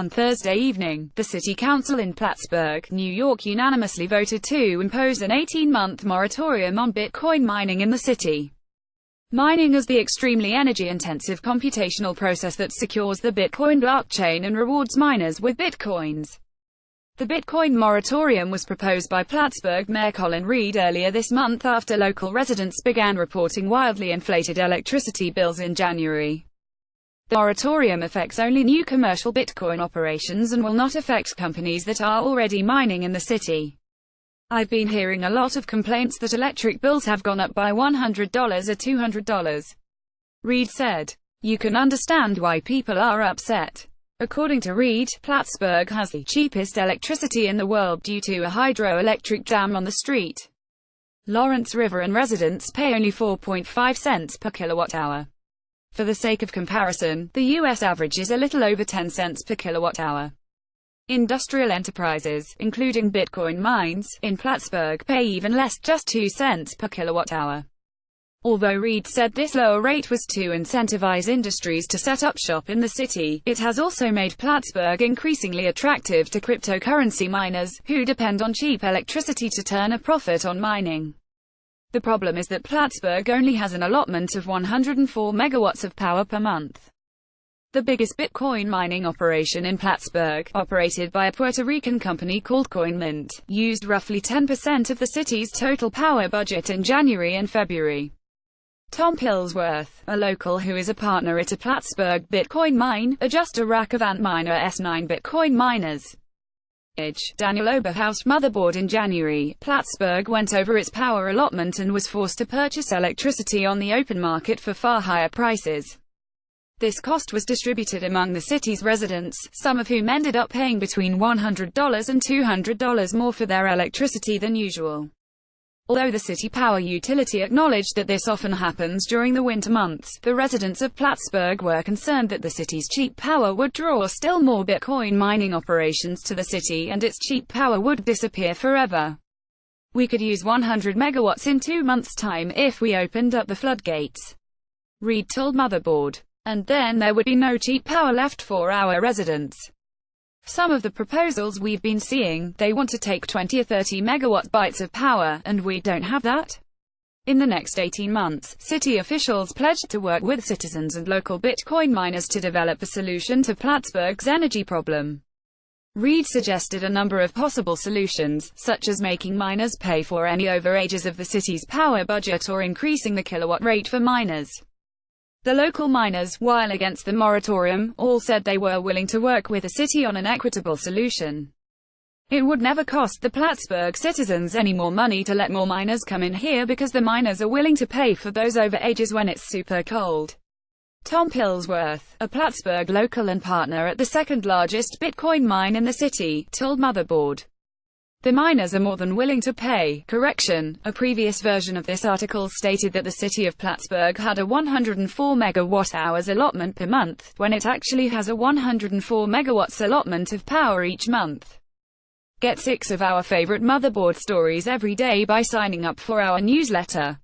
On Thursday evening, the City Council in Plattsburgh, New York unanimously voted to impose an 18-month moratorium on Bitcoin mining in the city. Mining is the extremely energy-intensive computational process that secures the Bitcoin blockchain and rewards miners with Bitcoins. The Bitcoin moratorium was proposed by Plattsburgh Mayor Colin Reed earlier this month after local residents began reporting wildly inflated electricity bills in January. The moratorium affects only new commercial Bitcoin operations and will not affect companies that are already mining in the city. I've been hearing a lot of complaints that electric bills have gone up by $100 or $200. Reed said. You can understand why people are upset. According to Reed, Plattsburgh has the cheapest electricity in the world due to a hydroelectric dam on the St. Lawrence River, and residents pay only 4.5 cents per kilowatt-hour. For the sake of comparison, the U.S. average is a little over 10 cents per kilowatt-hour. Industrial enterprises, including Bitcoin mines, in Plattsburgh pay even less, just 2 cents per kilowatt-hour. Although Reed said this lower rate was to incentivize industries to set up shop in the city, it has also made Plattsburgh increasingly attractive to cryptocurrency miners, who depend on cheap electricity to turn a profit on mining. The problem is that Plattsburgh only has an allotment of 104 megawatts of power per month. The biggest Bitcoin mining operation in Plattsburgh, operated by a Puerto Rican company called CoinMint, used roughly 10% of the city's total power budget in January and February. Tom Pillsworth, a local who is a partner at a Plattsburgh Bitcoin mine, adjust a rack of Antminer S9 Bitcoin miners. Daniel Oberhaus motherboard. In January, Plattsburgh went over its power allotment and was forced to purchase electricity on the open market for far higher prices. This cost was distributed among the city's residents, some of whom ended up paying between $100 and $200 more for their electricity than usual. Although the city power utility acknowledged that this often happens during the winter months, the residents of Plattsburgh were concerned that the city's cheap power would draw still more Bitcoin mining operations to the city and its cheap power would disappear forever. We could use 100 megawatts in 2 months' time if we opened up the floodgates, Reed told Motherboard. And then there would be no cheap power left for our residents. Some of the proposals we've been seeing, they want to take 20 or 30 megawatt bites of power, and we don't have that. In the next 18 months, city officials pledged to work with citizens and local Bitcoin miners to develop a solution to Plattsburgh's energy problem. Reed suggested a number of possible solutions, such as making miners pay for any overages of the city's power budget or increasing the kilowatt rate for miners. The local miners, while against the moratorium, all said they were willing to work with the city on an equitable solution. It would never cost the Plattsburgh citizens any more money to let more miners come in here because the miners are willing to pay for those overages when it's super cold. Tom Pillsworth, a Plattsburgh local and partner at the second largest Bitcoin mine in the city, told Motherboard. The miners are more than willing to pay. Correction, a previous version of this article stated that the city of Plattsburgh had a 104 megawatt-hours allotment per month, when it actually has a 104 megawatts allotment of power each month. Get 6 of our favorite Motherboard stories every day by signing up for our newsletter.